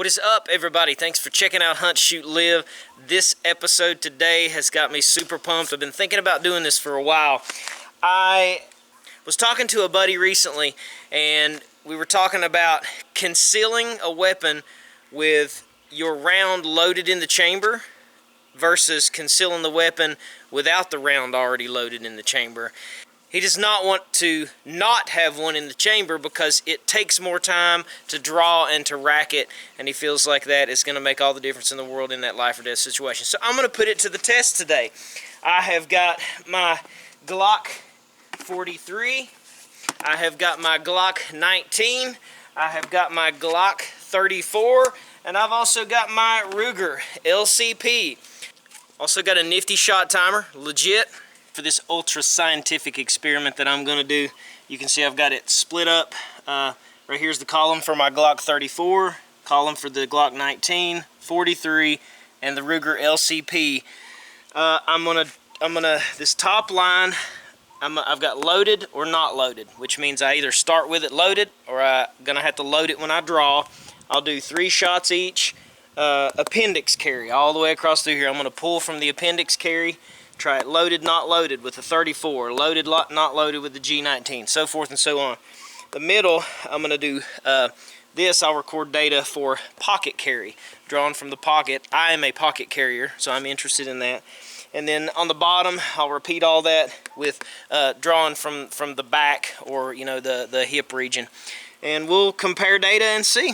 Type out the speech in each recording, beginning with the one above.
What is up, everybody? Thanks for checking out Hunt, Shoot, Live. This episode today has got me super pumped. I've been thinking about doing this for a while. I was talking to a buddy recently, and we were talking about concealing a weapon with your round loaded in the chamber versus concealing the weapon without the round already loaded in the chamber. He does not want to not have one in the chamber because it takes more time to draw and to rack it, and he feels like that is going to make all the difference in the world in that life or death situation. So I'm going to put it to the test today. I have got my Glock 43, I have got my Glock 19, I have got my Glock 34, and I've also got my Ruger LCP. Also got a nifty shot timer, legit. For this ultra scientific experiment that I'm going to do, you can see I've got it split up. Right here's the column for my Glock 34, column for the Glock 19, 43, and the Ruger LCP. I'm gonna this top line, I've got loaded or not loaded, which means I either start with it loaded or I'm gonna have to load it when I draw. I'll do 3 shots each. Appendix carry all the way across through here. I'm gonna pull from the appendix carry. Try it loaded, not loaded with the 34, loaded, not loaded with the G19, so forth and so on. The middle, I'm going to do this. I'll record data for pocket carry, drawn from the pocket. I am a pocket carrier, so I'm interested in that. And then on the bottom, I'll repeat all that with drawn from the back, or the hip region. And we'll compare data and see.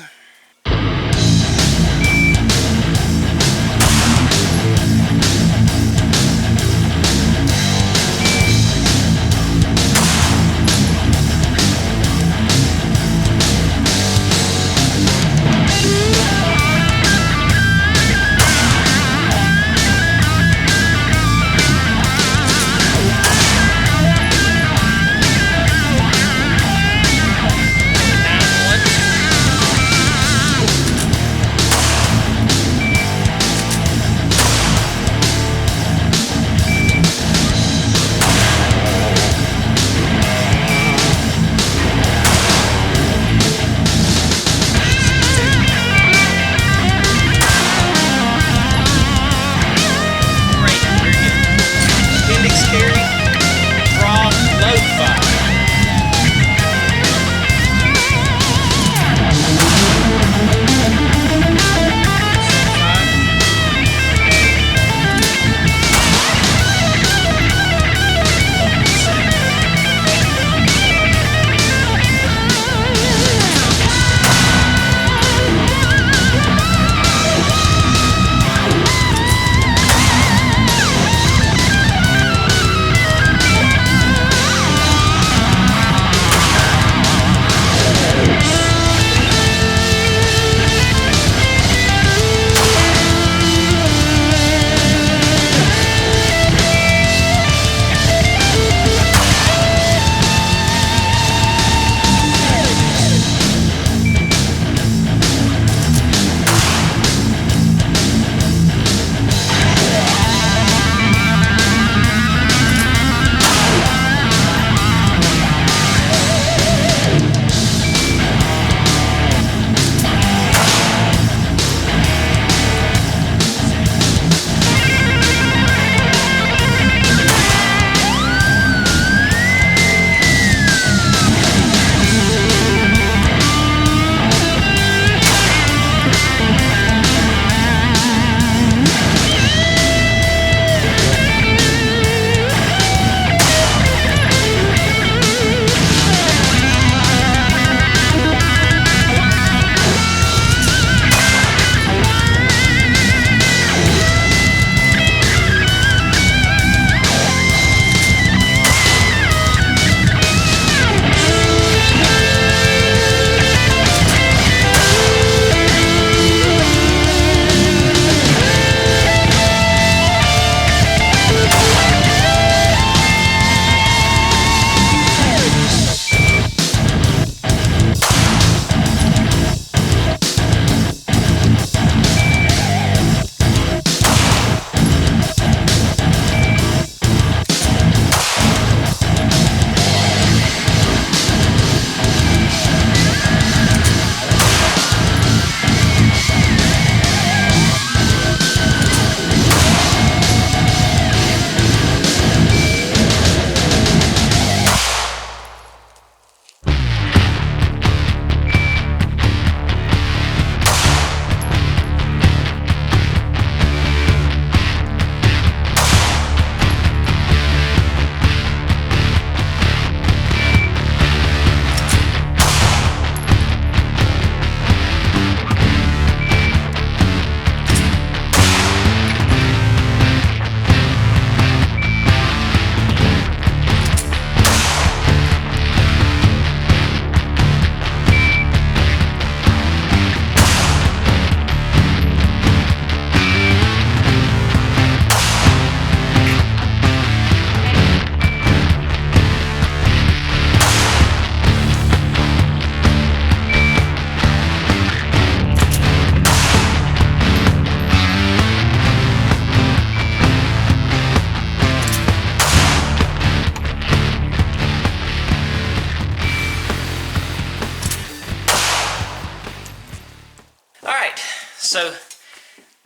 So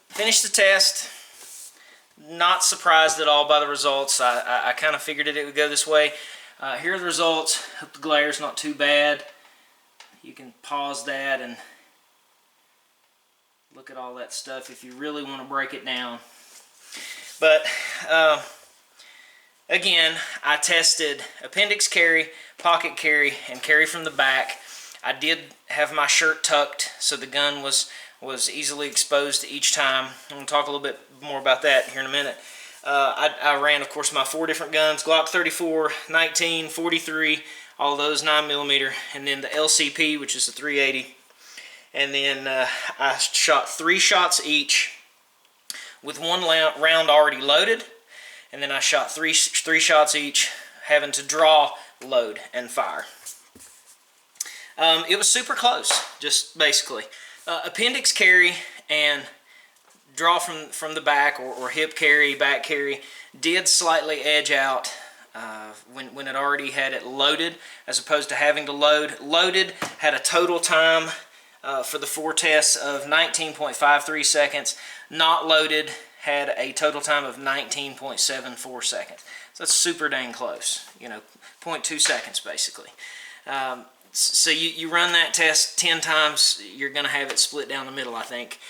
finished the test. Not surprised at all by the results. I kind of figured it would go this way. Here are the results. Hope the glare's not too bad. You can pause that and look at all that stuff if you really want to break it down. But again, I tested appendix carry, pocket carry, and carry from the back. I did have my shirt tucked so the gun was easily exposed each time. I'm going to talk a little bit more about that here in a minute. I ran, of course, my 4 different guns: Glock 34, 19, 43, all those 9mm, and then the LCP, which is the 380. And then I shot 3 shots each with 1 round already loaded, and then I shot three shots each, having to draw, load, and fire. It was super close, just basically. Appendix carry and draw from the back, or hip carry, back carry, did slightly edge out when it already had it loaded, as opposed to having to load. Loaded had a total time for the 4 tests of 19.53 seconds. Not loaded had a total time of 19.74 seconds. So that's super dang close, 0.2 seconds basically. So you run that test 10 times, you're going to have it split down the middle, I think.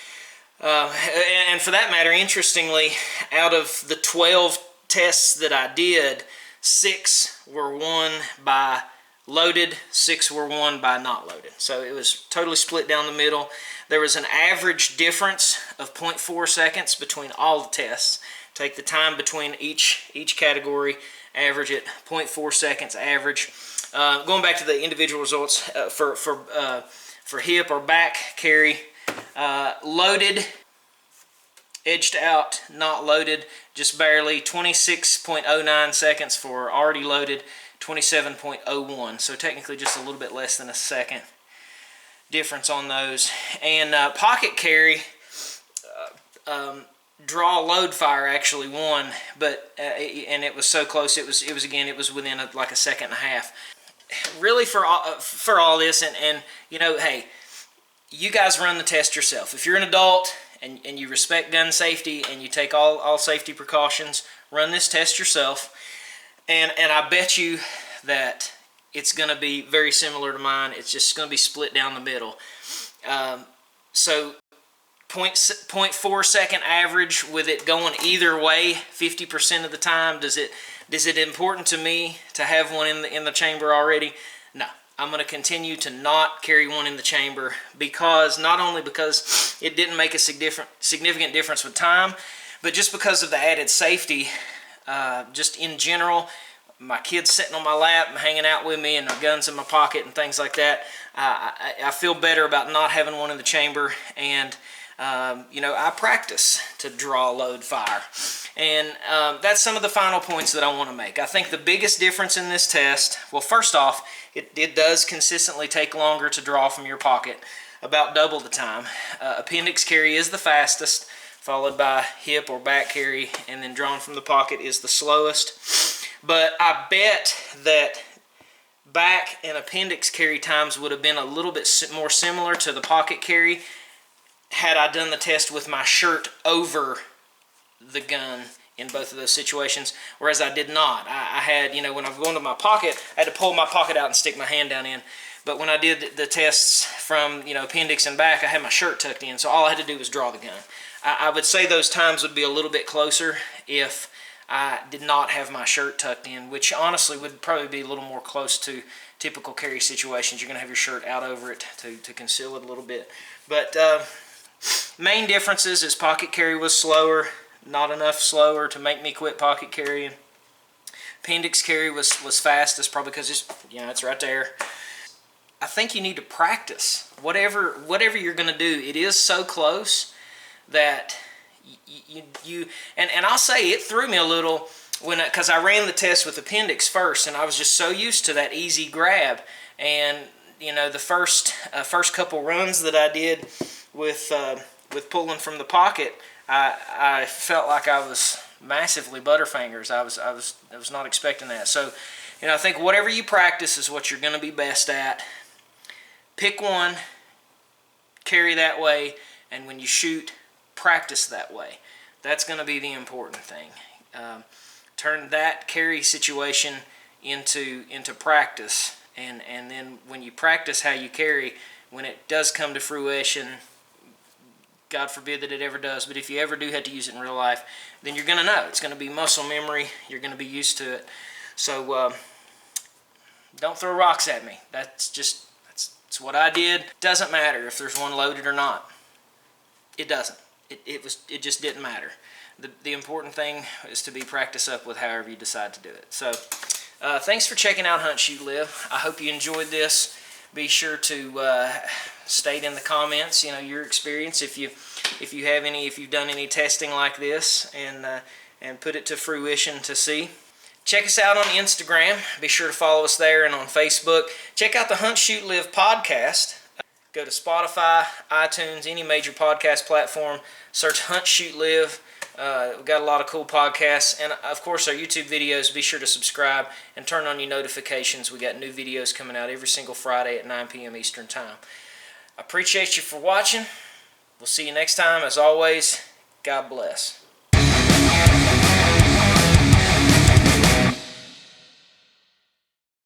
And for that matter, interestingly, out of the 12 tests that I did, 6 were won by loaded, 6 were won by not loaded. So it was totally split down the middle. There was an average difference of 0.4 seconds between all the tests. Take the time between each category, average it, 0.4 seconds average. Going back to the individual results, for hip or back carry, loaded edged out, not loaded just barely, 26.09 seconds for already loaded, 27.01. So technically just a little bit less than a second difference on those. And pocket carry, draw load fire actually won, but and it was so close. It was within like a second and a half. Really, for all this, and hey, you guys run the test yourself. If you're an adult and you respect gun safety and you take all safety precautions, run this test yourself. And I bet you that it's going to be very similar to mine. It's just going to be split down the middle. So 0.4 second average with it going either way 50% of the time. Is it important to me to have one in the chamber already? No. I'm going to continue to not carry one in the chamber, not only because it didn't make a significant difference with time, but just because of the added safety. Just in general, my kids sitting on my lap and hanging out with me, and my guns in my pocket and things like that. I feel better about not having one in the chamber, and I practice to draw, load, fire. And that's some of the final points that I want to make. I think the biggest difference in this test, well, first off, it does consistently take longer to draw from your pocket, about double the time. Appendix carry is the fastest, followed by hip or back carry, and then drawn from the pocket is the slowest. But I bet that back and appendix carry times would have been a little bit more similar to the pocket carry had I done the test with my shirt over the gun in both of those situations, whereas I did not. I had, when I was going to my pocket, I had to pull my pocket out and stick my hand down in. But when I did the tests from, appendix and back, I had my shirt tucked in, so all I had to do was draw the gun. I would say those times would be a little bit closer if I did not have my shirt tucked in, which honestly would probably be a little more close to typical carry situations. You're going to have your shirt out over it to conceal it a little bit. But main differences is pocket carry was slower, not enough slower to make me quit pocket carrying. Appendix carry was fastest, probably because it's right there. I think you need to practice whatever you're going to do. It is so close that and I'll say it threw me a little because I ran the test with appendix first, and I was just so used to that easy grab. And the first couple runs that I did with pulling from the pocket, I felt like I was massively butterfingers. I was not expecting that. So, I think whatever you practice is what you're going to be best at. Pick one, carry that way, and when you shoot, practice that way. That's going to be the important thing. Turn that carry situation into practice, and then when you practice how you carry, when it does come to fruition, God forbid that it ever does, but if you ever do have to use it in real life, then you're going to know. It's going to be muscle memory. You're going to be used to it. So don't throw rocks at me. That's what I did. Doesn't matter if there's one loaded or not. It doesn't. It just didn't matter. The important thing is to be practiced up with however you decide to do it. So thanks for checking out Hunt, Shoot, Live. I hope you enjoyed this. Be sure to state in the comments, your experience if you've done any testing like this, and put it to fruition to see. Check us out on Instagram. Be sure to follow us there, and on Facebook. Check out the Hunt, Shoot, Live podcast. Go to Spotify, iTunes, any major podcast platform. Search Hunt, Shoot, Live. We've got a lot of cool podcasts, and of course our YouTube videos. Be sure to subscribe and turn on your notifications. We got new videos coming out every single Friday at 9 p.m. Eastern Time. I appreciate you for watching. We'll see you next time. As always, God bless.